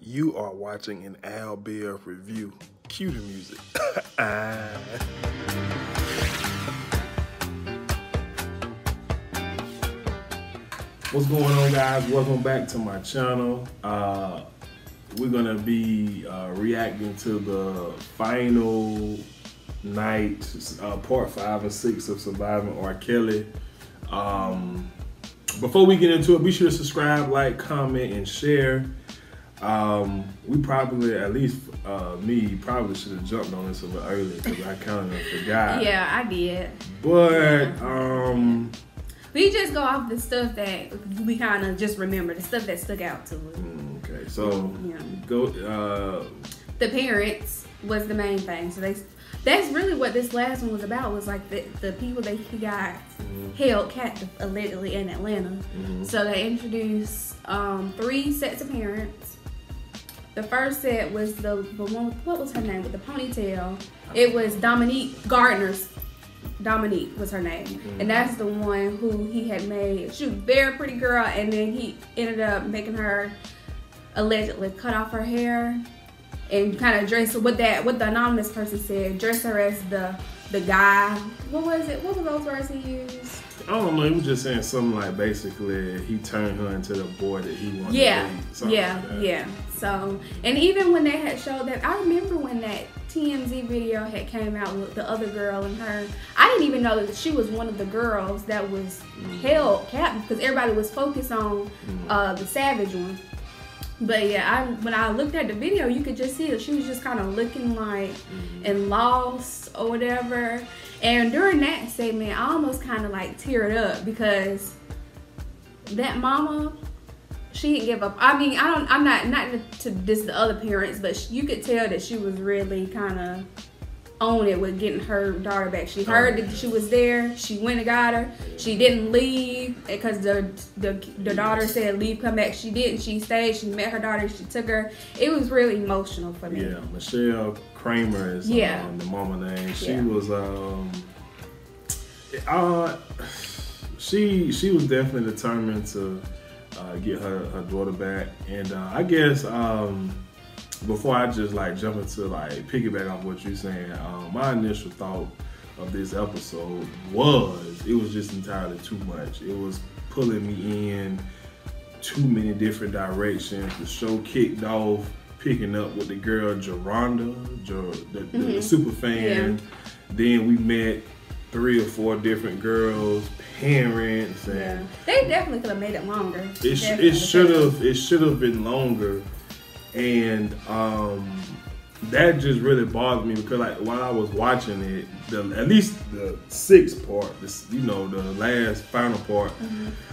You are watching an Al Bear review. Cue the music. What's going on, guys? Welcome back to my channel. We're gonna be reacting to the final night, part 5 and 6 of Surviving R. Kelly. Before we get into it, be sure to subscribe, like, comment, and share. We probably, at least me, probably should have jumped on this a little earlier because I kind of forgot. Yeah, I did. But we just go off the stuff that we kind of just remember, the stuff that stuck out to us. Okay, so yeah. The parents was the main thing. So that's really what this last one was about. Was like the people that he got held captive allegedly in Atlanta. So they introduced 3 sets of parents. The first set was the one, what was her name, with the ponytail? It was Dominique Gardner's. Dominique was her name. And that's the one who he had made. She was a very pretty girl, and then he ended up making her allegedly cut off her hair and kind of dress her, what the anonymous person said, dress her as the guy. What was it? What were those words he used? I don't know. He was just saying something like basically he turned her into the boy that he wanted. Yeah, to be, like that. yeah. So, and even when they had showed that, I remember when that TMZ video had came out with the other girl and her. I didn't even know that she was one of the girls that was held captive because everybody was focused on the Savage one. But yeah, when I looked at the video, you could just see that she was just kind of looking like and lost or whatever. And during that segment, I almost kind of like teared up because that mama, she didn't give up. I mean, I'm not to diss the other parents, but you could tell that she was really kind of on it with getting her daughter back. She heard that she was there. She went and got her. She didn't leave because the daughter said leave, come back. She didn't. She stayed. She met her daughter. She took her. It was really emotional for me. Yeah, Michelle Kramer is the mama name. She was she was definitely determined to get her daughter back, and I guess before I just like jump into like piggyback off what you're saying, my initial thought of this episode was it was just entirely too much. It was pulling me in too many different directions. The show kicked off picking up with the girl Geronda, the super fan. Yeah. Then we met 3 or 4 different girls, parents, and they definitely could have made it longer. It should have been longer. And that just really bothered me because like while I was watching it, at least the 6th part, the last final part,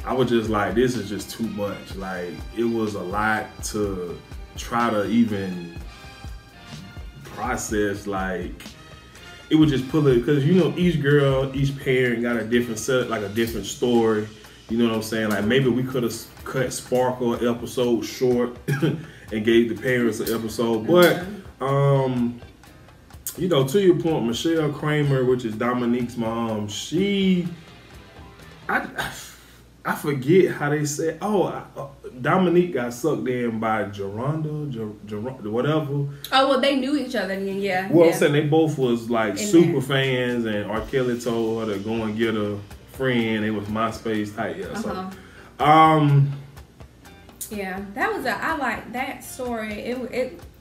I was just like, this is just too much. Like it was a lot to try to even process. Like it would just pull it because each girl, each parent got a different set, like a different story. You know what I'm saying? Like maybe we could have cut Sparkle episode short and gave the parents an episode. But to your point, Michelle Kramer, which is Dominique's mom, I forget how they said. Dominique got sucked in by Geronda, whatever. Oh well, they knew each other then, yeah. Well, I'm saying they both was like super fans, and R. Kelly told her to go and get a friend. It was MySpace type, yeah, that was I like that story.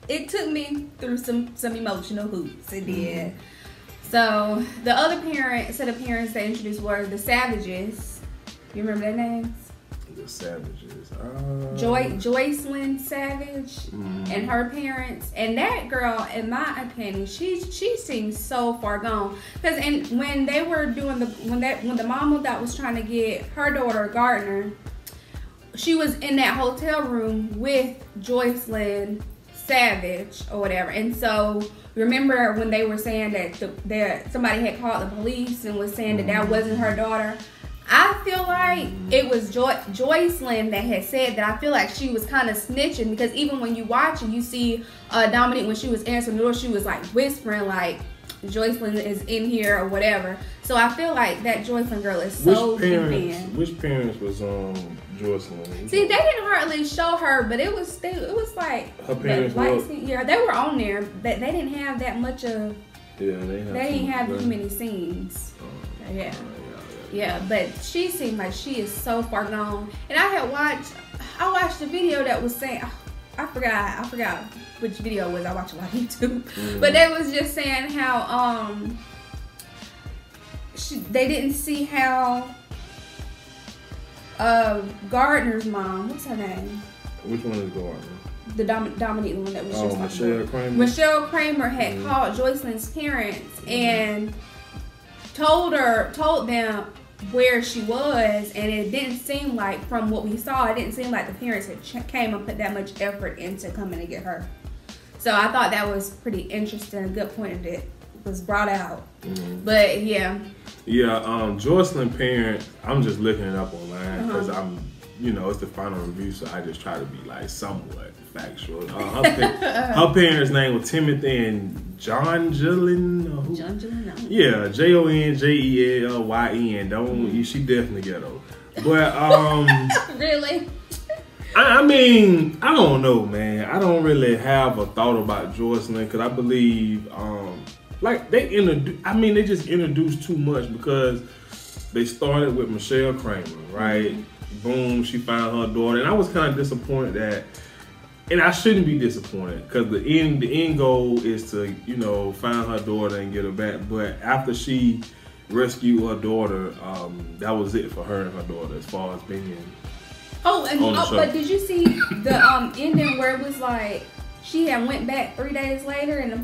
It took me through some emotional hoops. It did. So the other set of parents that introduced were the Savages. You remember their names? The Savages. Joycelyn Savage and her parents. And that girl, in my opinion, she seems so far gone. Because when they were doing when the mama that was trying to get her daughter Gardner, she was in that hotel room with Joycelyn Savage or whatever. And so remember when they were saying that somebody had called the police and was saying that wasn't her daughter. I feel like it was Joycelyn that had said that. I feel like she was kind of snitching because even when you watch it, you see Dominique when she was answering the door, she was like whispering like Joycelyn is in here or whatever. So I feel like that Joycelyn girl is so deep in. Which parents was Joycelyn? See, they didn't hardly show her, but it was like her parents yeah, they were on there, but they didn't have that much of. Yeah, they didn't have too many scenes. Yeah, but she seemed like she is so far gone. And I watched a video that was saying, I forgot which video it was. I watched a lot of YouTube, but they was just saying how they didn't see how Gardner's mom, what's her name? Which one is Gardner? The Dominique one that was just Michelle Kramer. Michelle Kramer had called Joycelyn's parents and told them where she was, and it didn't seem like, from what we saw, it didn't seem like the parents had came and put that much effort into coming to get her. So I thought that was pretty interesting, a good point that was brought out. But yeah. Yeah, Joycelyn parents, I'm just looking it up online because I'm, it's the final review, so I just try to be like somewhat factual. Her parents' name was Timothy and John Jillian. John Jillian? Yeah, JONJELYN. She definitely ghetto. But really? I mean, I don't know, man. I don't really have a thought about Joycelyn because I believe they just introduced too much because they started with Michelle Kramer, right? Boom, she found her daughter, and I was kind of disappointed that, and I shouldn't be disappointed because the end goal is to find her daughter and get her back. But after she rescued her daughter, that was it for her and her daughter as far as being. But did you see the ending where it was like she had went back 3 days later and the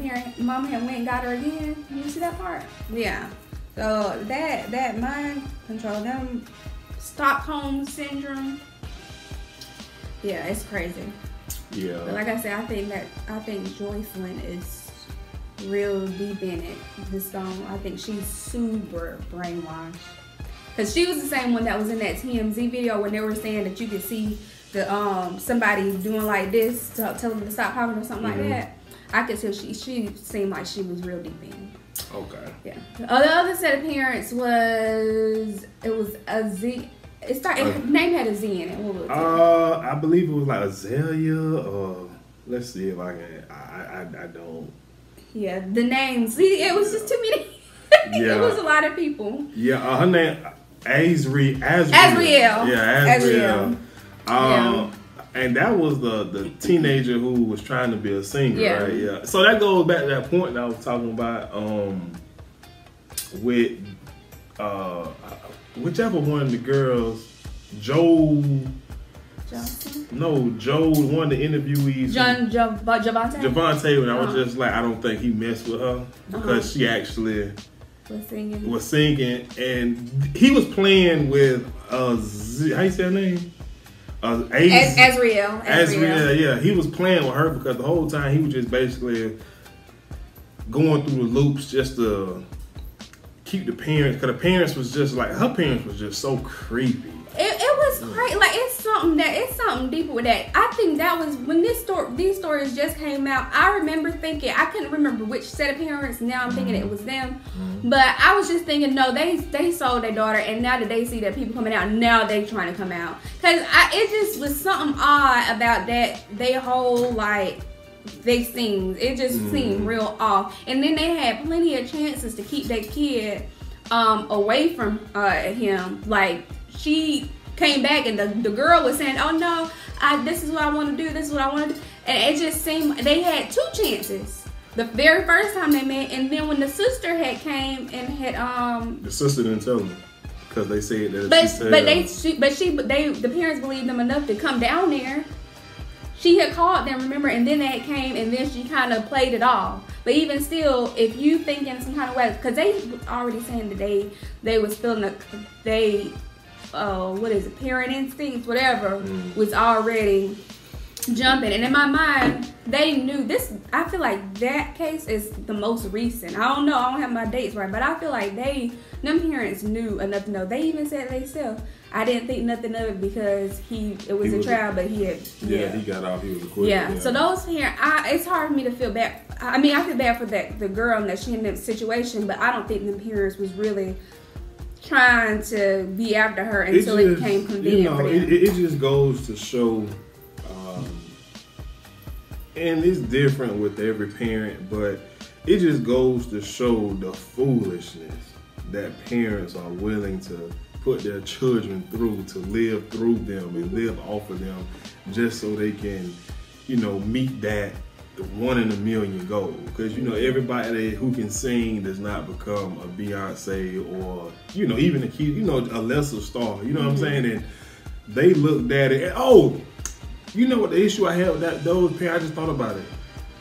mom had went and got her again? Did you see that part? Yeah. So that mind control, them Stockholm syndrome. Yeah, it's crazy. Yeah. But like I said, I think Joycelyn is real deep in it. This song, I think she's super brainwashed. Cause she was the same one that was in that TMZ video when they were saying that you could see the somebody doing like this, tell them to stop talking or something like that. I could tell she seemed like she was real deep in. Okay. Yeah. The other set of parents was a Z. Name had a Z in it. What was it? I believe it was like Azalea or let's see if I can. I don't. Yeah, the names. See, it was just too many. Yeah. It was a lot of people. Yeah, her name Azriel. Yeah, Azriel. And that was the teenager who was trying to be a singer, right? Yeah. So that goes back to that point that I was talking about with whichever one of the girls, Joel Johnson? No, Joel, one of the interviewees. Javante, and I was just like, I don't think he messed with her because she actually was singing, and he was playing with how you say her name? Azriel. Yeah, he was playing with her because the whole time he was just basically going through the loops just to keep the parents, because the parents was just like, her parents was just so creepy. It was crazy. Like, it's something deeper with that. I think that was when these stories just came out. I remember thinking, I couldn't remember which set of parents. Now I'm thinking it was them, but I was just thinking, no, they sold their daughter, and now that they see that people coming out, now they trying to come out. Cause it just was something odd about that. They whole they seemed, it just seemed real off. And then they had plenty of chances to keep that kid away from him. Like, she came back and the girl was saying, oh no, this is what I want to do, this is what I want to do. And it just seemed they had two chances. The very first time they met, and then when the sister had came and had the sister didn't tell them because they said that the parents believed them enough to come down there. She had called them, remember, and then they had came, and then she kind of played it off. But even still, if you think in some kind of way, because they already saying that they was feeling parent instincts, whatever, was already jumping. And in my mind, they knew this. I feel like that case is the most recent. I don't know, I don't have my dates right, but I feel like them parents knew enough to know. They even said themselves, I didn't think nothing of it because it was a trial, but he had he got off, he was acquitted. Yeah. So those parents, it's hard for me to feel bad. I mean, I feel bad for the girl and that she in that situation, but I don't think the parents was really trying to be after her until it became convenient for them. It just goes to show, and it's different with every parent, but it just goes to show the foolishness that parents are willing to put their children through, to live through them and live off of them, just so they can, meet that one in a million goal. Because everybody who can sing does not become a Beyonce or even a kid, a lesser star. You know what I'm saying? And they looked at it. And, you know what the issue I had with those parents? I just thought about it.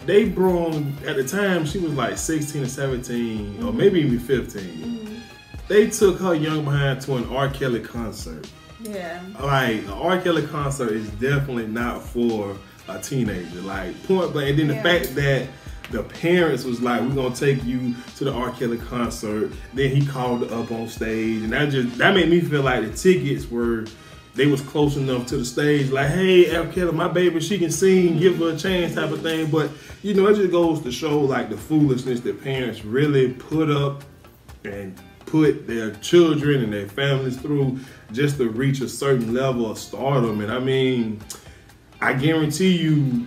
They brought, at the time she was like 16 or 17 or maybe even 15. They took her young behind to an R. Kelly concert. Yeah. Like, an R. Kelly concert is definitely not for a teenager. Like, point blank. And then the fact that the parents was like, we're going to take you to the R. Kelly concert. Then he called her up on stage. And that made me feel like the tickets they was close enough to the stage. Like, hey, R. Kelly, my baby, she can sing, give her a chance type of thing. But, it just goes to show, like, the foolishness that parents really put up and put their children and their families through just to reach a certain level of stardom. And I mean, I guarantee you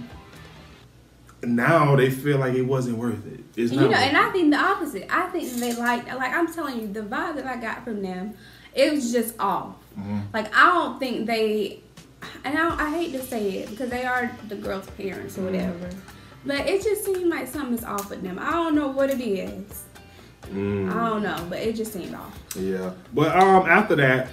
now they feel like it wasn't worth it. It's not worth and I think the opposite. I think they like I'm telling you, the vibe that I got from them, it was just off. Like, I don't think they, and I hate to say it because they are the girl's parents or whatever, but it just seemed like something's off with them. I don't know what it is. I don't know, but it just seemed off. Yeah, but after that,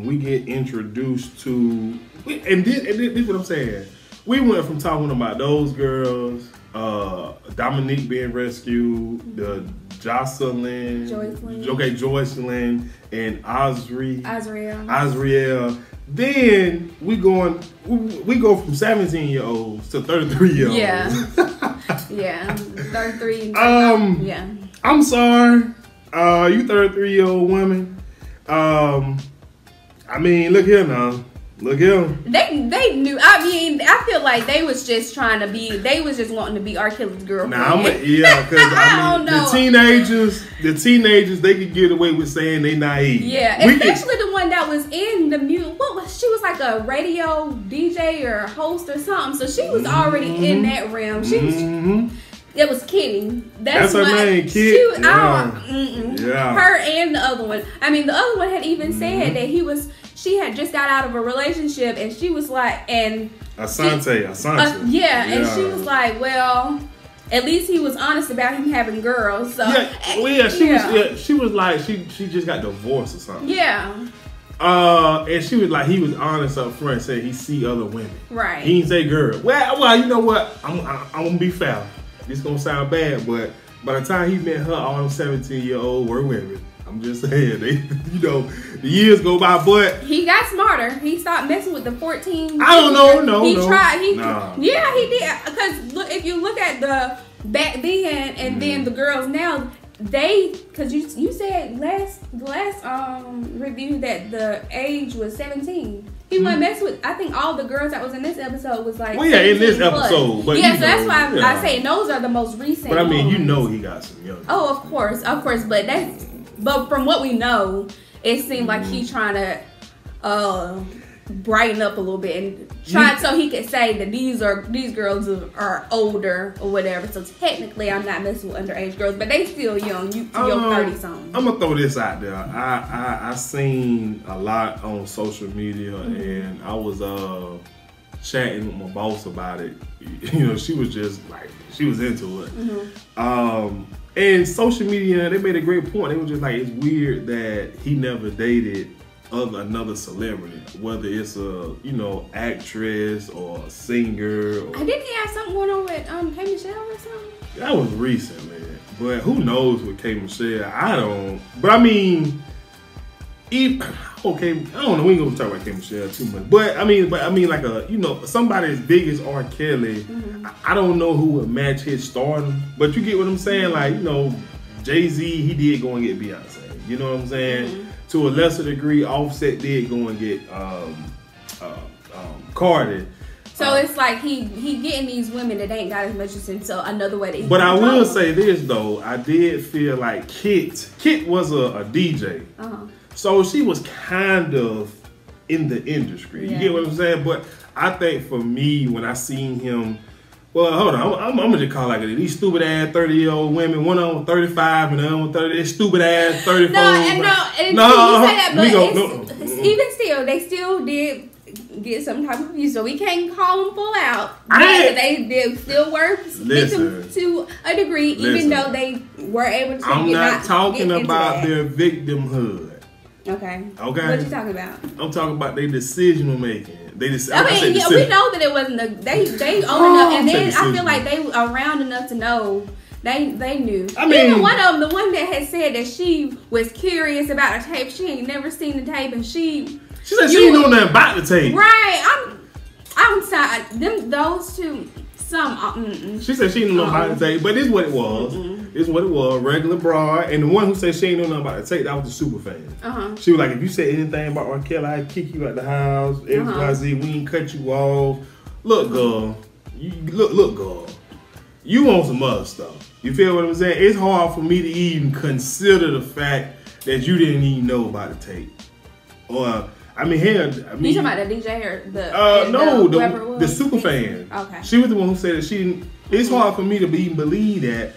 we get introduced to, and this is what I'm saying. We went from talking about those girls, Dominique being rescued, the Jocelyn, Joycelyn, and Azriel. Then we go from 17-year-olds to 33-year-olds. Yeah, yeah, 33. Yeah. I'm sorry, you 33-year-old woman. I mean, look here now. Look here. They knew. I mean, I feel like they was just trying to be. They was just wanting to be R. Kelly's girlfriend. Because I don't know. The teenagers, they could get away with saying they naive. Yeah, especially the one that was in the music. She was like a radio DJ or host or something. So she was already in that realm. She was. It was Kitty. That's her name, Kitty. Her and the other one. I mean, the other one had even said that she had just got out of a relationship, and she was like, Asante. And she was like, well, at least he was honest about him having girls. So she was like, she just got divorced or something. Yeah. And she was like, he was honest up front, saying he see other women. Right. He didn't say girl. Well, you know what? I'm gonna be foul. This gonna sound bad, but by the time he met her, all them 17-year-old were women. I'm just saying, the years go by, but he got smarter. He stopped messing with the 14. I don't know. He tried. Yeah, he did. Because if you look at the back then and then the girls now, because you said last review that the age was 17. He wasn't messing with. I think all the girls that was in this episode was like. Well, yeah, in this episode, but so that's why I say those are the most recent. But I mean, he got some young. Oh, of course, but from what we know, it seemed like he's trying to brighten up a little bit and try so he could say that these girls are older or whatever. So technically, I'm not messing with underage girls, but they still young. You're 30-something. I'm gonna throw this out there. I seen a lot on social media, and I was chatting with my boss about it. She was just like, she was into it. And social media, they made a great point. They were just like, it's weird that he never dated another celebrity, whether it's a actress or a singer. Didn't he have something going on with K. Michelle or something? That was recently, but who knows with K. Michelle? I don't. But I mean, I don't know. We ain't gonna talk about K. Michelle too much. But I mean, like somebody as big as R. Kelly, I don't know who would match his stardom. But you get what I'm saying? Like, Jay-Z, he did go and get Beyonce. You know what I'm saying? To a lesser degree, Offset did go and get Cardi. So it's like he getting these women that ain't got as much as him. So another way that. But I will say this though, I did feel like Kit was a DJ. So she was kind of in the industry. You get what I'm saying? But I think for me, when I seen him, well, hold on, I'm gonna just call it like it. These stupid ass 30-year-old women, one of them 35 and the other one 30. This stupid ass 34. Even still, they still did get some type of abuse, so we can't call them full out. They still were victims to a degree, even though they were able to. I'm not talking about their victimhood. Okay. What you talking about? I'm talking about their decision making. We know that it wasn't they own enough, and then I feel like they were around enough to know they knew. I mean, even one of them, the one that had said that she was curious about the tape, she ain't never seen the tape, and she said she didn't know nothing about the tape. Right. I'm sorry. Those two. She said she didn't know about the tape, but this is what it was. This is what it was. Regular broad, and the one who said she didn't know nothing about the tape, that was the super fan. She was like, if you said anything about R. Kelly, I'd kick you out the house. XYZ, we ain't cut you off. Look, girl. Look, girl. You want some other stuff. You feel what I'm saying? It's hard for me to even consider the fact that you didn't even know about the tape. Or you talking about the DJ or the super fan. Okay. She was the one who said that she didn't. It's hard for me to even believe that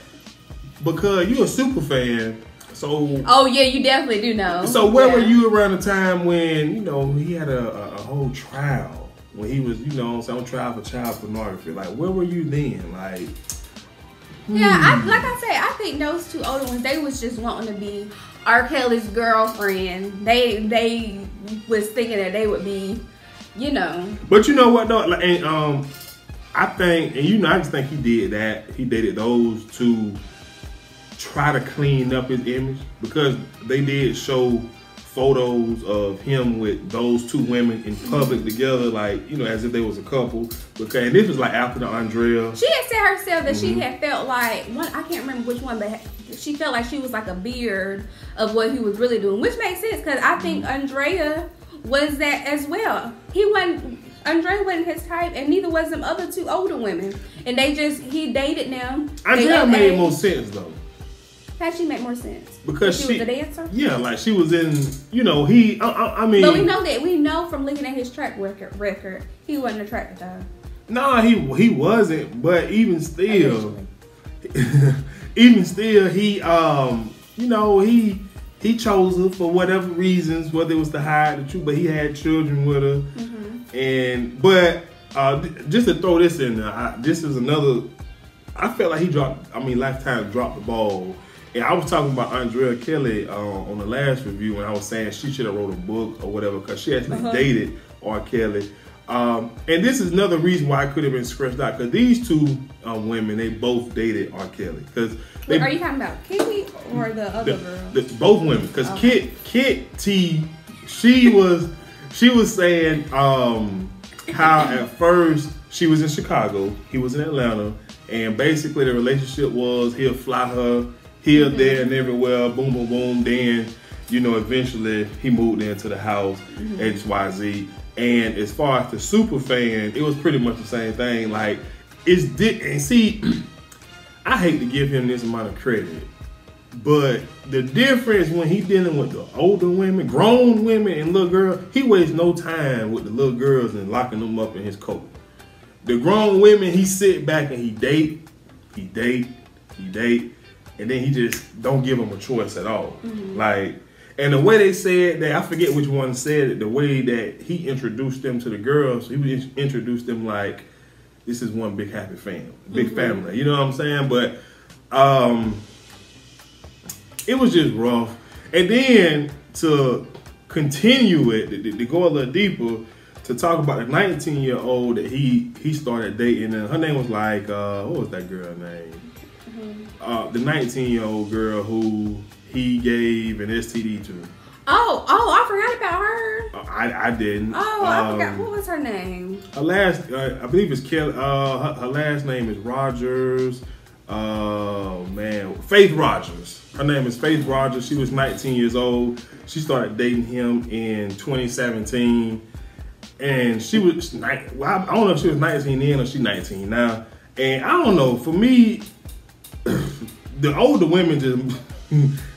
because you're a super fan. So. Oh yeah, you definitely do know. So where were you around the time when he had a whole trial when he was on trial for child pornography? Like where were you then? Like. Yeah, like I said, I think those two older ones, they was just wanting to be R. Kelly's girlfriend. They was thinking that they would be, But you know what though? Like, I think, and I just think he did that. He dated those to try to clean up his image because they did show photos of him with those two women in public together, like as if they was a couple. Okay, and this was like after the Andrea. She had said herself that she had felt like I can't remember which one, but she felt like she was like a beard of what he was really doing, which makes sense because I think Andrea was that as well. Andrea wasn't his type, and neither was them other two older women, and he dated them. Andrea made more sense though. How'd she make more sense? Because she was a dancer? Yeah, like she was in, I mean. But we know from looking at his track record, he wasn't attracted to her. No, he wasn't, but even still, he chose her for whatever reasons, whether it was to hide the truth, but he had children with her. But just to throw this in there, this is another, I felt like Lifetime dropped the ball. And I was talking about Andrea Kelly on the last review when I was saying she should have wrote a book or whatever because she actually dated R. Kelly. And this is another reason why I could have been scratched out because these two women, they both dated R. Kelly. Are you talking about Kitty or the other girl? Both women. Because Kit T, she was saying how at first she was in Chicago, he was in Atlanta, and basically the relationship was he'll fly her here, there, and everywhere, boom, boom, boom. Then, eventually he moved into the house, XYZ. And as far as the super fan, it was pretty much the same thing. Like, and see, I hate to give him this amount of credit, but the difference when he dealing with the older women, grown women, and little girls, he wastes no time with the little girls and locking them up in his coat. The grown women, he sit back and he date, and then he just don't give them a choice at all. Like, and the way they said that, I forget which one said it, the way that he introduced them to the girls, he would introduce them like, this is one big happy family. You know what I'm saying? But it was just rough. And then to continue it, to go a little deeper, to talk about the 19-year-old that he started dating, and her name was like, what was that girl name? The 19-year-old girl who he gave an STD to. Oh, I forgot about her. I didn't. Oh, I forgot. What was her name? Her last, I believe it's Kelly. Her last name is Rogers. Faith Rogers. Her name is Faith Rogers. She was 19 years old. She started dating him in 2017. And she was, I don't know if she was 19 then or she's 19 now. And I don't know, for me, the older women just,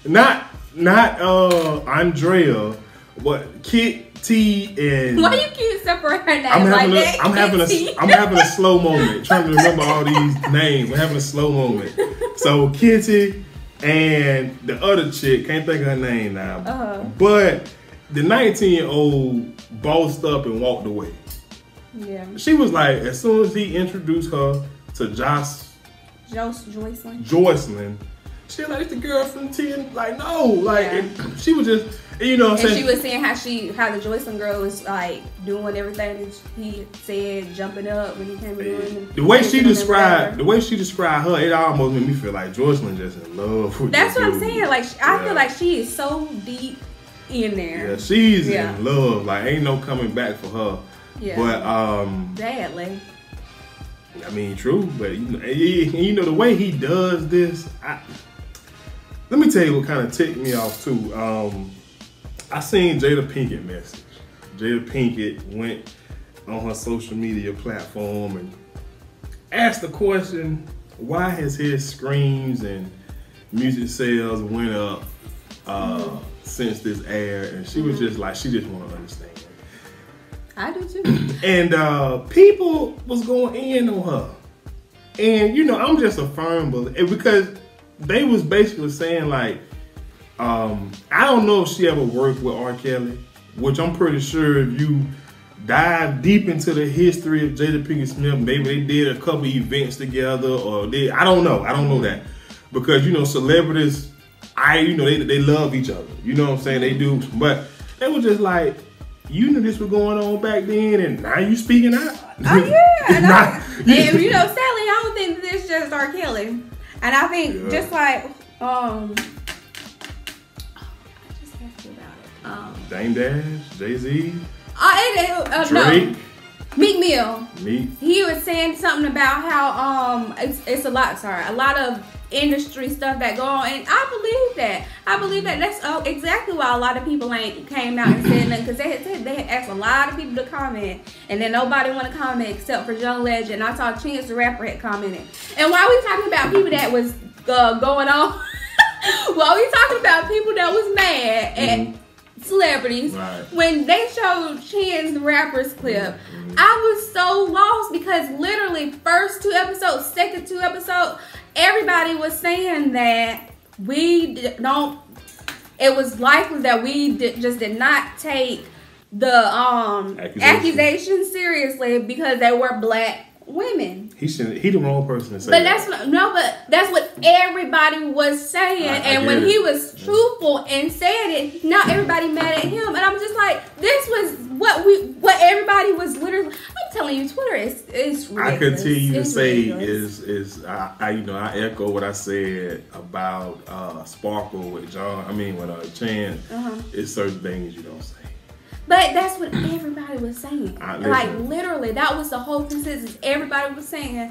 not Andrea, What Kit T and Why you keep separating her name I'm like having that? I'm having a slow moment trying to remember all these names. I'm having a slow moment. So Kitty and the other chick, can't think of her name now. But the 19-year-old bossed up and walked away. Yeah. She was like, as soon as he introduced her to Joycelyn, she was like, it's the girl from 10. Like, no, like, and she was just, you know what I'm saying? She was saying how the Joycelyn girl was like doing everything that he said, jumping up when he came in. The way she described her, it almost made me feel like Joycelyn just in love with That's what dude. I'm saying. Like, I feel like she is so deep in there. Yeah, she's in love. Like, ain't no coming back for her. Yeah. But badly. I mean, true. But you know the way he does this. Let me tell you what kind of ticked me off too. I seen Jada Pinkett message. Jada Pinkett went on her social media platform and asked the question, why has his streams and music sales went up since this aired? And she was just like, she just want to understand. I do too. And people was going in on her. And you know, I'm just a firm believer because they was basically saying like, I don't know if she ever worked with R. Kelly, which I'm pretty sure if you dive deep into the history of Jada Pinkett Smith, maybe they did a couple events together or I don't know that. Because you know, celebrities, they love each other. You know what I'm saying? They do. But they were just like, you knew this was going on back then, and now you speaking out. Oh yeah, and you know, sadly, I don't think that it's just R. Kelly, and I think just like I just asked you about it. Dame Dash, Jay-Z, Drake, no, Meek Mill. Meek. He was saying something about how it's a lot of industry stuff that go on, and I believe that that's exactly why a lot of people ain't came out and said nothing, because they had asked a lot of people to comment, and then nobody want to comment except for John Legend. I saw Chance the Rapper had commented, and while we talking about people that was going on, while we talking about people that was mad at celebrities, when they showed Chance the Rapper's clip, I was so lost because literally first 2 episodes, second 2 episodes, everybody was saying that it was likely that we just did not take the accusations seriously because they were black women. He the wrong person to say but that. That's what everybody was saying. And when he was truthful and said it, now everybody mad at him. And I'm just like, this was what everybody was literally. I'm telling you, Twitter is ridiculous. I continue to say is I echo what I said about Sparkle with with Chance. It's certain things you don't say. But that's what everybody was saying. Like, literally, that was the whole consensus. Everybody was saying,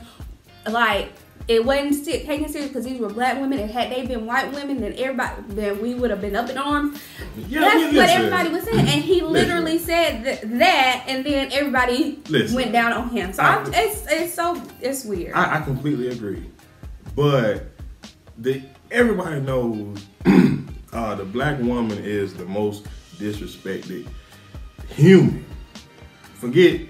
like, it wasn't taken serious because these were black women. And had they been white women, then we would have been up in arms. Yeah, that's what everybody was saying. And he literally said that, and then everybody went down on him. So it's weird. I completely agree. But everybody knows the black woman is the most disrespected human. Forget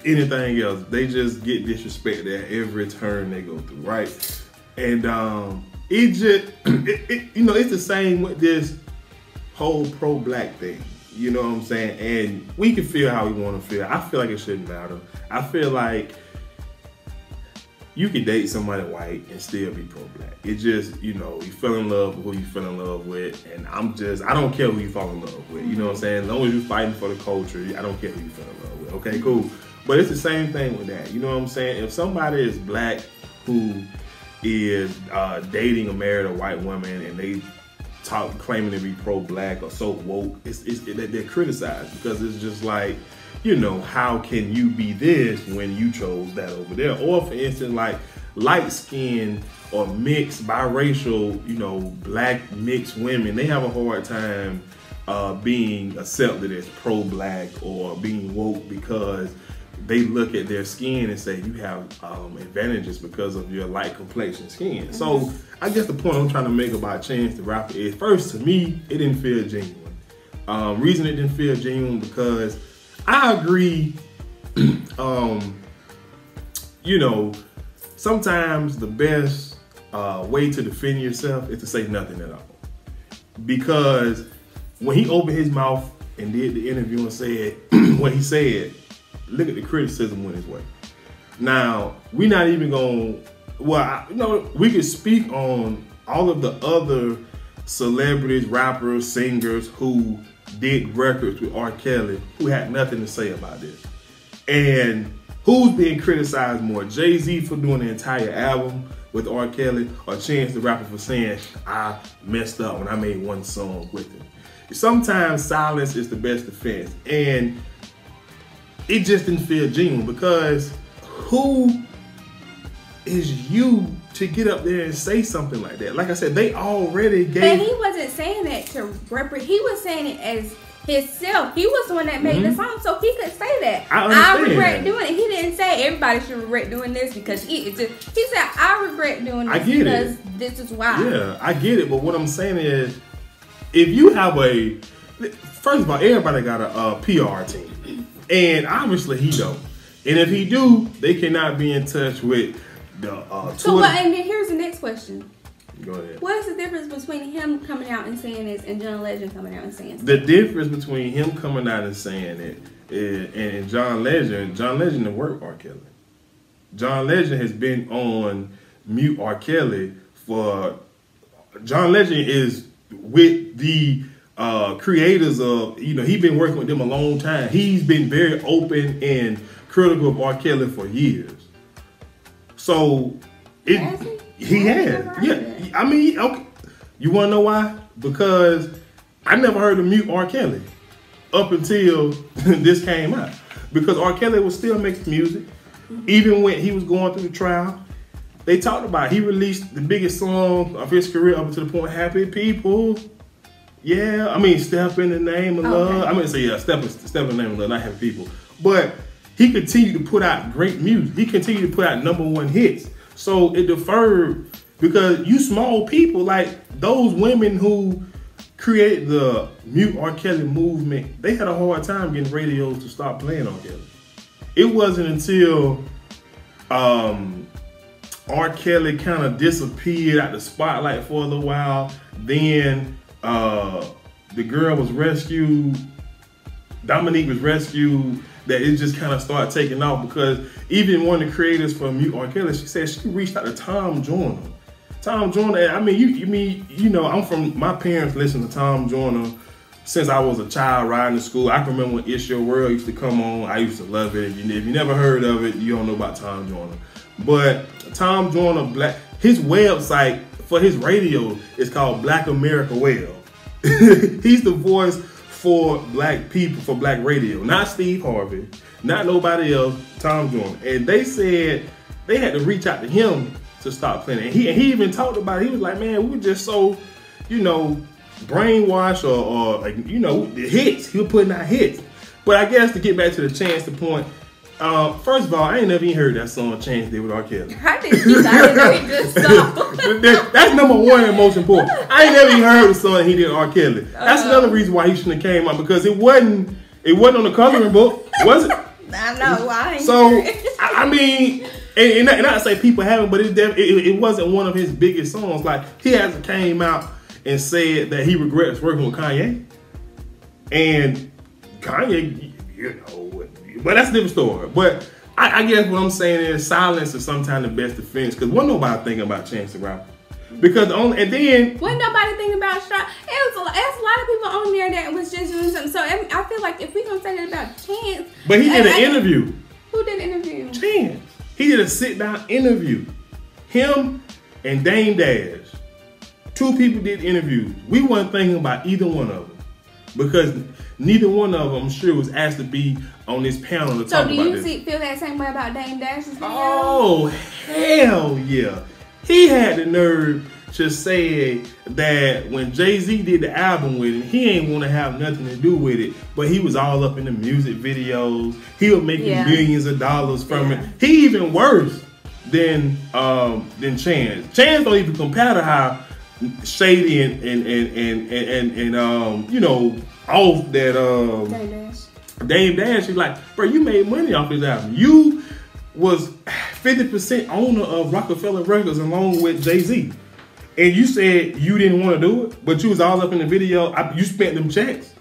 anything else. They just get disrespected at every turn they go through, right? And it's the same with this whole pro-black thing. You know what I'm saying? And we can feel how we want to feel. I feel like it shouldn't matter. I feel like you could date somebody white and still be pro-black. It just, you fell in love with who you fell in love with, and I don't care who you fall in love with. You know what I'm saying? As long as you're fighting for the culture, I don't care who you fell in love with. Okay, cool. But it's the same thing with that. You know what I'm saying? If somebody is black who is dating or married a white woman and they claiming to be pro-black or so woke, they're criticized because it's just like, how can you be this when you chose that over there? Or for instance, like light-skinned or mixed, biracial, black mixed women, they have a hard time being accepted as pro-black or being woke because they look at their skin and say you have advantages because of your light complexion skin. So I guess the point I'm trying to make about Chance the Rapper is, first, to me, it didn't feel genuine. Reason it didn't feel genuine because I agree. You know, sometimes the best way to defend yourself is to say nothing at all. Because when he opened his mouth and did the interview and said what he said, look at the criticism went his way. Now, we're not even going to, well, you know, we could speak on all of the other celebrities, rappers, singers who did records with R. Kelly who had nothing to say about this. And who's being criticized more, Jay-Z for doing the entire album with R. Kelly, or Chance the Rapper for saying, I messed up when I made one song with him? Sometimes silence is the best defense. And it just didn't feel genuine because who is you to get up there and say something like that? Like I said, they already gave... But he wasn't saying that to represent. He was saying it as himself. He was the one that made the song, so he could say that. I regret doing it. He didn't say everybody should regret doing this because he said, I regret doing this because this is why. Yeah, I get it. But what I'm saying is, if you have a... First of all, everybody got a PR team. And obviously he don't. And if he do, they cannot be in touch with the Twitter. So, and then here's the next question. Go ahead. What is the difference between him coming out and saying this and John Legend coming out and saying this? The difference between him coming out and saying it and John Legend didn't work R. Kelly. John Legend has been on mute R. Kelly for... John Legend is with the creators of, you know, he's been working with them a long time. He's been very open and critical of R. Kelly for years. So he has. Yeah. I mean, okay. You want to know why? Because I never heard him mute R. Kelly up until this came out. Because R. Kelly was still making music. Even when he was going through the trial, they talked about it. He released the biggest song of his career up until the point, Happy People. Yeah, I mean, Step in the Name of Love. I mean, Step in the Name of Love, not Happy People. But he continued to put out great music. He continued to put out #1 hits. So it deferred because you small people, like those women who created the mute R. Kelly movement, they had a hard time getting radios to stop playing R. Kelly. It wasn't until R. Kelly kind of disappeared out the spotlight for a little while. Then the girl was rescued, Dominique was rescued, that it just kind of started taking off because even one of the creators for Mute R. Kelly, she said she reached out to Tom Joyner. Tom Joyner, I mean, you know, I'm from, my parents listened to Tom Joyner since I was a child riding to school. I can remember when It's Your World used to come on. I used to love it. If you never heard of it, you don't know about Tom Joyner. But Tom Joyner, his website for his radio is called Black America Well. He's the voice for black people, for black radio. Not Steve Harvey, not nobody else, Tom Joyner. And they said they had to reach out to him to stop playing. And he even talked about it. He was like, man, we were just so, you know, brainwashed or like, you know, the hits. He was putting out hits. But I guess to get back to the Chance the point, first of all, I ain't never even heard that song Chance did with R. Kelly. I didn't know he did song. That's #1 and most important. I ain't never even heard the song he did with R. Kelly. That's another reason why he shouldn't have came out, because it wasn't on the coloring book, was it? I know why. So I mean, and not to say people haven't, but it wasn't one of his biggest songs. Like, he hasn't came out and said that he regrets working with Kanye. And Kanye, you know, but that's a different story. But I guess what I'm saying is silence is sometimes the best defense, because wasn't nobody thinking about Chance the Rapper. Because and then wasn't nobody thinking about Sean. It was a lot of people on there that was just doing something. So I feel like if we gonna say that about Chance, but he did an interview. Who did an interview? Chance. He did a sit-down interview. Him and Dame Dash. 2 people did interviews. We weren't thinking about either one of them, because neither one of them, I'm sure, was asked to be on this panel to talk about this. So do you feel that same way about Dame Dash's video? Oh, hell yeah. He had the nerve to say that when Jay-Z did the album with him, he ain't want to have nothing to do with it, but he was all up in the music videos. He was making millions of dollars from it. He even worse than Chance. Chance don't even compare to how shady and you know, off that Dame Dash. She's like, bro, you made money off this album. You was 50% owner of Rockefeller Records along with Jay-Z. And you said you didn't want to do it, but you was all up in the video. You spent them checks.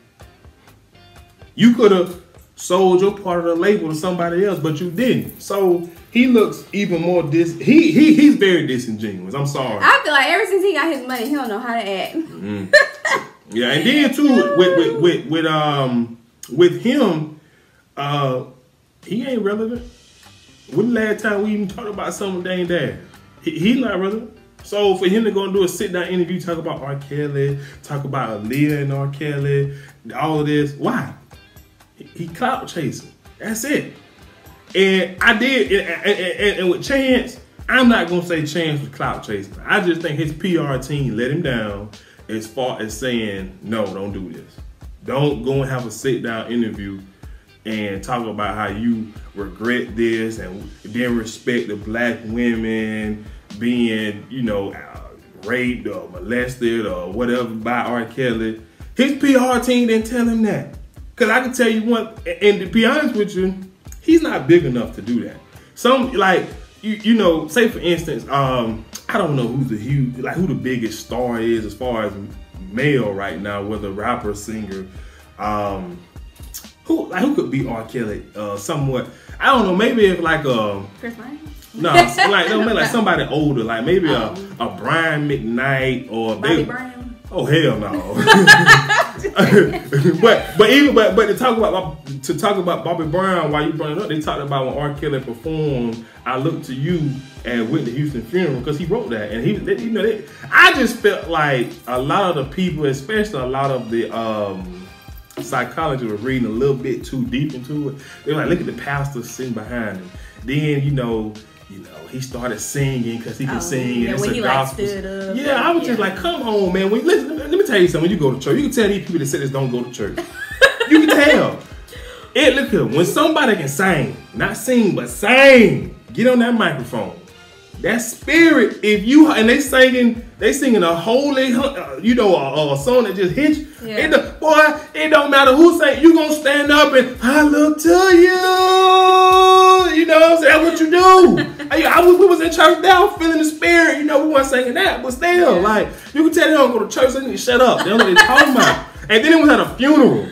You could have sold your part of the label to somebody else, but you didn't. So he looks even more he's very disingenuous. I'm sorry. I feel like ever since he got his money, he don't know how to act. Yeah, and then too with him, he ain't relevant. When the last time we even talked about something with Dame Dash? He's not relevant. So for him to go and do a sit-down interview, talk about R. Kelly, talk about Aaliyah and R. Kelly, all of this, why? He clout chasing. That's it. And I did, and with Chance, I'm not gonna say Chance was clout chasing. I just think his PR team let him down as far as saying, no, don't do this. Don't go and have a sit-down interview and talk about how you regret this and then respect the black women being, you know, raped or molested or whatever by R. Kelly. His PR team didn't tell him that. Because I can tell you one, and to be honest with you, he's not big enough to do that. Some, like, you know, say for instance, I don't know who the biggest star is as far as male right now, whether rapper, singer, who could be R. Kelly, somewhat. I don't know, maybe if like Chris Brown? No, like somebody older, like maybe a Brian McKnight or Bobby Brown. Oh hell no! but to talk about Bobby Brown, while you bring it up, they talked about when R. Kelly performed "I Look to You" at Whitney Houston funeral because he wrote that, and I just felt like a lot of the people, especially a lot of the psychologists, were reading a little bit too deep into it. They were like, look at the pastor sitting behind him. Then he started singing because he can sing. And when it's he gospel. stood up. Yeah, I was just like, come on, man. Listen, let me tell you something. When you go to church, you can tell these people that say this don't go to church. You can tell. Look here, when somebody can sing, not sing, but sing, get on that microphone. That spirit, they singing a holy, a song that just hits you. Yeah. It don't matter who say, you gonna stand up and I look to you. You know what I'm saying? That's what you do. We was in church now, feeling the spirit. We weren't singing that, but still, like, you can tell they don't go to church. They need to shut up. They don't know what they're talking about. And then it was at a funeral.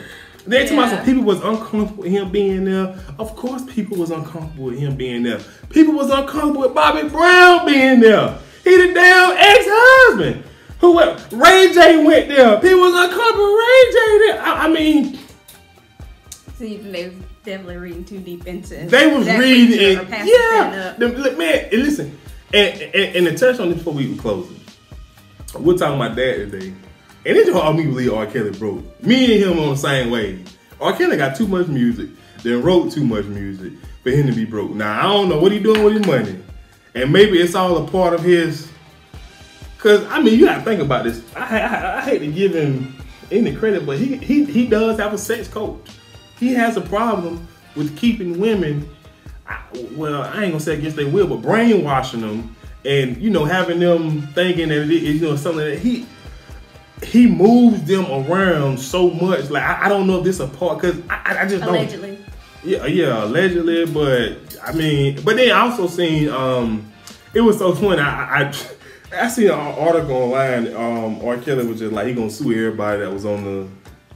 They told me some people was uncomfortable with him being there. Of course, people was uncomfortable with him being there. People was uncomfortable with Bobby Brown being there. He the damn ex-husband. Ray J went there. People was uncomfortable with Ray J there. I mean, see, they was definitely reading too deep into it. They was reading it. Yeah, man. And listen, and to touch on this before we were closing, we're talking about dad today. And it's hard me to believe R. Kelly broke. Me and him on the same wave. R. Kelly got too much music, then wrote too much music for him to be broke. Now, I don't know what he doing with his money. And maybe it's all a part of his... Because, I mean, you got to think about this. I hate to give him any credit, but he does have a sex coach. He has a problem with keeping women, well, I ain't going to say against their will, but brainwashing them and, having them thinking that it is, something that he moves them around so much. Like, I don't know if this is a part, because I just don't. Allegedly. Yeah, allegedly, but I mean, but then I also seen, it was so funny, I seen an article online, R. Kelly was just like, he gonna sue everybody that was on the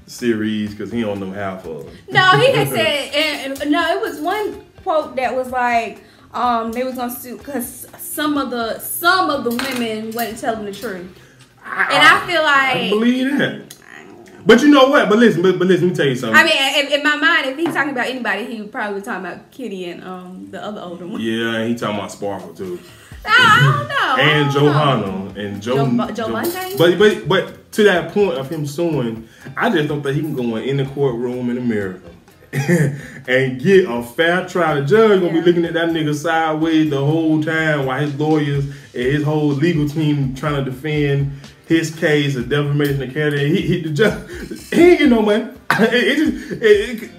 series because he don't know half of it. No, he had said, it was one quote that was like, they was gonna sue because some of the women wasn't telling the truth. I feel like I believe that. But you know what? But listen, let me tell you something. I mean, in my mind, if he's talking about anybody, he would probably be talking about Kitty and the other older one. Yeah, and he talking about Sparkle too. I don't know. And Johanna and Joe Monte. But to that point of him suing, I just don't think he can go in the courtroom in America and get a fair trial. The judge gonna be looking at that nigga sideways the whole time while his lawyers and his whole legal team trying to defend his case of defamation of character. The judge, he ain't getting no money.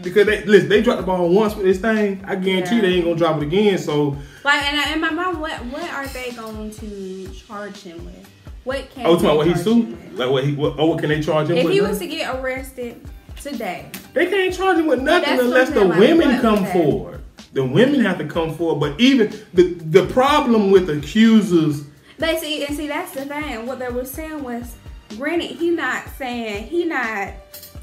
Because they dropped the ball once with this thing. I guarantee they ain't gonna drop it again. So, like, and in my mind, what are they going to charge him with? What can? What he sued? Like what can they charge him with? If he was to get arrested today. They can't charge him with nothing unless the women come forward. The women have to come forward. But even the problem with accusers. But see, that's the thing. What they were saying was, granted, he not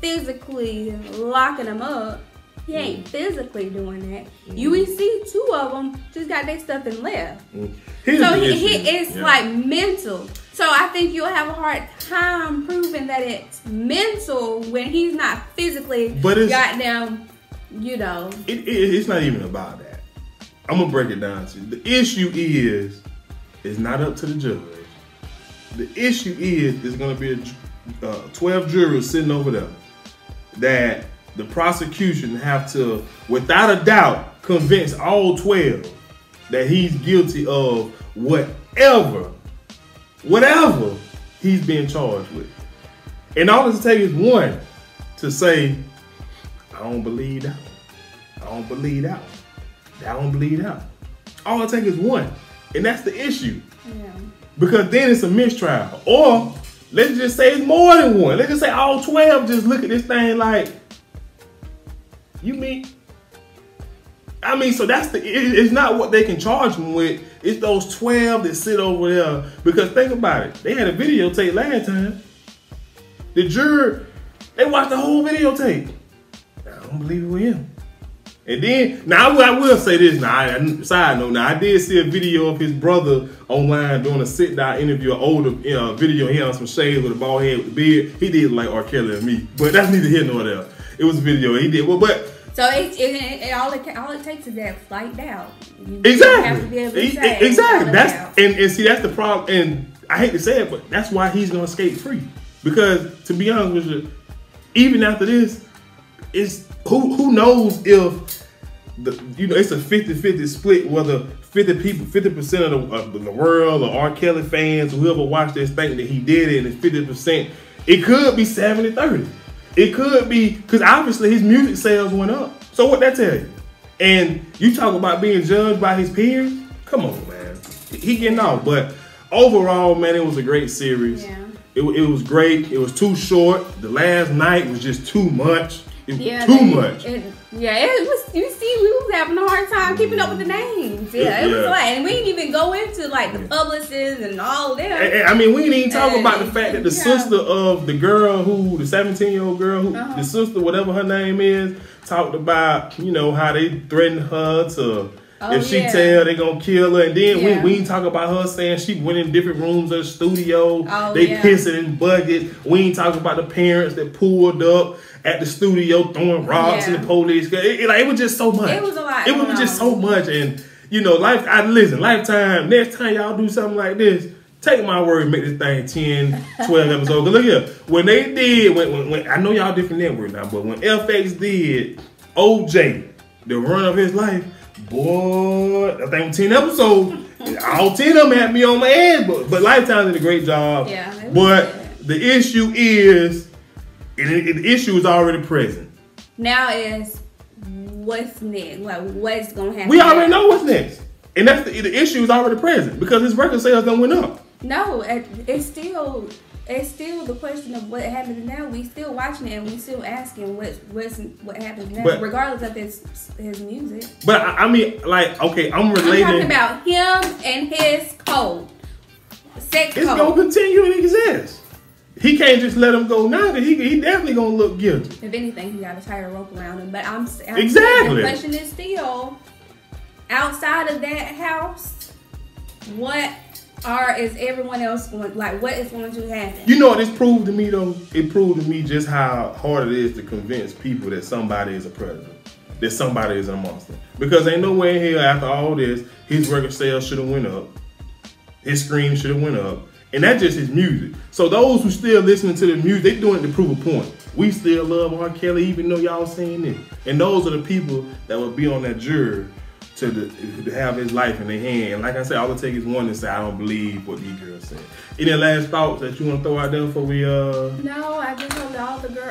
physically locking them up. He ain't physically doing that. You see 2 of them just got their stuff and left. So it's like mental. So I think you'll have a hard time proving that it's mental when he's not physically goddamn, you know. It's not even about that. I'm going to break it down to you. The issue is, it's not up to the judge. The issue is, there's going to be 12 jurors sitting over there that the prosecution have to, without a doubt, convince all 12 that he's guilty of whatever he's being charged with. And all it takes is one to say, I don't believe that one. I don't believe that one. I don't believe that one. All it takes is one. And that's the issue. Yeah. Because then it's a mistrial. Or let's just say it's more than one. Let's just say all 12 just look at this thing like, you mean? I mean, so that's it's not what they can charge him with. It's those 12 that sit over there. Because think about it. They had a videotape last time. The juror, they watched the whole videotape. I don't believe it was him. And then, now I will say this. Now, side note, I did see a video of his brother online doing a sit-down interview, an older video. He had on some shades with a bald head with a beard. He did like R. Kelly and me. But that's neither here nor there. It was a video he did. Well, but so all it takes is that slight doubt. You exactly. have to be able to say exactly. And see, that's the problem. And I hate to say it, but that's why he's gonna skate free. Because to be honest with you, even after this, it's who knows if it's a 50-50 split, whether 50% of the world or R. Kelly fans or whoever watched this think that he did it and it's 50%. It could be 70-30. It could be, because obviously his music sales went up. So what that tell you? And you talk about being judged by his peers? Come on, man. He getting off. But overall, man, it was a great series. Yeah. It was great. It was too short. The last night was just too much. It was too much. It was. You see, we was having a hard time keeping up with the names. It was like, and we didn't even go into like the publicists and all of them. I mean, we didn't even talk about the fact that the sister of the girl the 17-year-old girl the sister, whatever her name is, talked about, how they threatened her to. If she tell, they gonna kill her. And then we ain't talk about her saying she went in different rooms of the studio. They pissing in buckets. We ain't talking about the parents that pulled up at the studio throwing rocks and the police. It was just so much. It was a lot. It was just so much. And Lifetime, next time y'all do something like this, take my word, make this thing 10, 12 episodes. Cause look here, when they did, when I know y'all different network now, but when FX did OJ, the run of his life, boy, I think 10 episodes, all 10 of them had me on my ass, but Lifetime did a great job. Yeah, but the issue is, the issue is already present. Now is what's next? Like, what's gonna happen? We already know what's next, and that's the issue is already present because his record sales done went up. No, it's still the question of what happens now. We still watching it and we still asking what happens now, regardless of his music. But I mean, like, okay, I'm relating. I'm talking about him and his code, sex code. It's gonna continue to exist. He can't just let him go now. He definitely gonna look guilty. If anything, he got a tighter rope around him. But I'm exactly. The question is still, outside of that house, what is everyone else going, like, what is going to happen? You know what this proved to me though? It proved to me just how hard it is to convince people that somebody is a predator, that somebody is a monster. Because ain't no way in here after all this, his record sales should have went up, his streams should have went up. And that's just his music. So those who still listening to the music, they doing it to prove a point. We still love R. Kelly even though y'all saying it. And those are the people that will be on that jury to have his life in their hand. And like I said, all it takes is one to say, I don't believe what these girls said. Any last thoughts that you want to throw out there before we No, I just hope that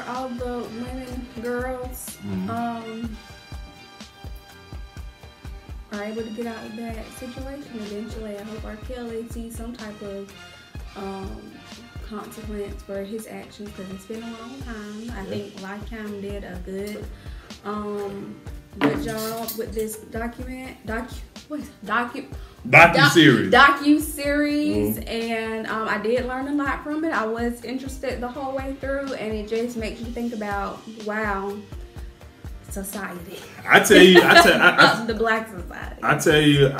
all the women, girls, are able to get out of that situation eventually. I hope R. Kelly sees some type of consequence for his actions because it's been a long time. I think Lifetime did a good job with this docu-series, and I did learn a lot from it. I was interested the whole way through, and it just makes you think about, wow, society. I tell you, the black society. I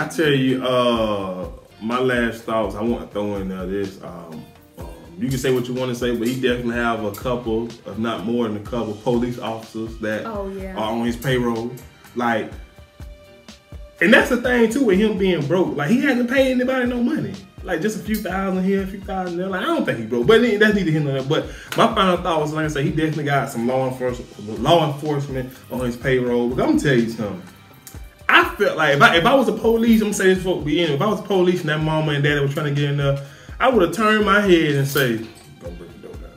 tell you, my last thoughts. I want to throw in this. You can say what you want to say, but he definitely have a couple, if not more than a couple, police officers that are on his payroll. Like, and that's the thing too with him being broke. Like, he hasn't paid anybody no money. Like, just a few thousand here, a few thousand there. Like, I don't think he broke, but that's neither here nor there. But my final thought was, like I said, he definitely got some law enforcement on his payroll. But I'm gonna tell you something. I felt like if I was a police, I'm gonna say this for the beginning. If I was a police and that mama and daddy was trying to get in there, I would have turned my head and say, "Go break the door down."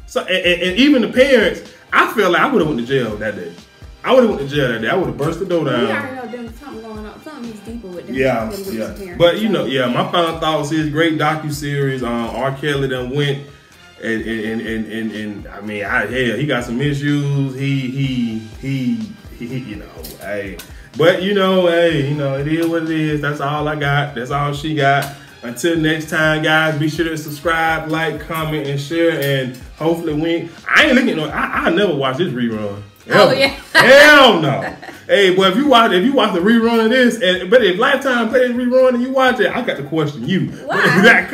So, and even the parents, I felt like I would have went to jail that day. I would have went to jail that day. I would have burst the door down. We already know there's something going on. Something's deeper with them. Yeah. But you know, my final thoughts is great docu-series. R. Kelly done went and I mean, he got some issues. He you know, hey. But you know, hey, you know, it is what it is. That's all I got. That's all she got. Until next time, guys, be sure to subscribe, like, comment, and share. And hopefully I ain't looking at I never watch this rerun. Ever. Oh yeah. Hell no. Hey, but if you watch the rerun of this, but if Lifetime plays rerun and you watch it, I got to question you. Why? I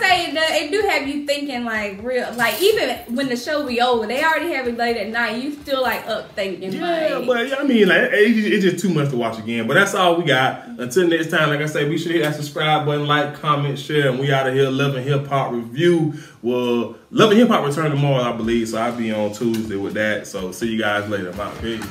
say it do have you thinking like real, like even when the show be over, they already have it late at night. You still like up thinking. Yeah, like, but I mean, like it's just too much to watch again. But that's all we got. Until next time, like I say, be sure to hit that subscribe button, like, comment, share, and we out of here. Love and Hip Hop review. Well, Love and Hip Hop return tomorrow, I believe. So I'll be on Tuesday with that. So see you guys later. Bye. Peace.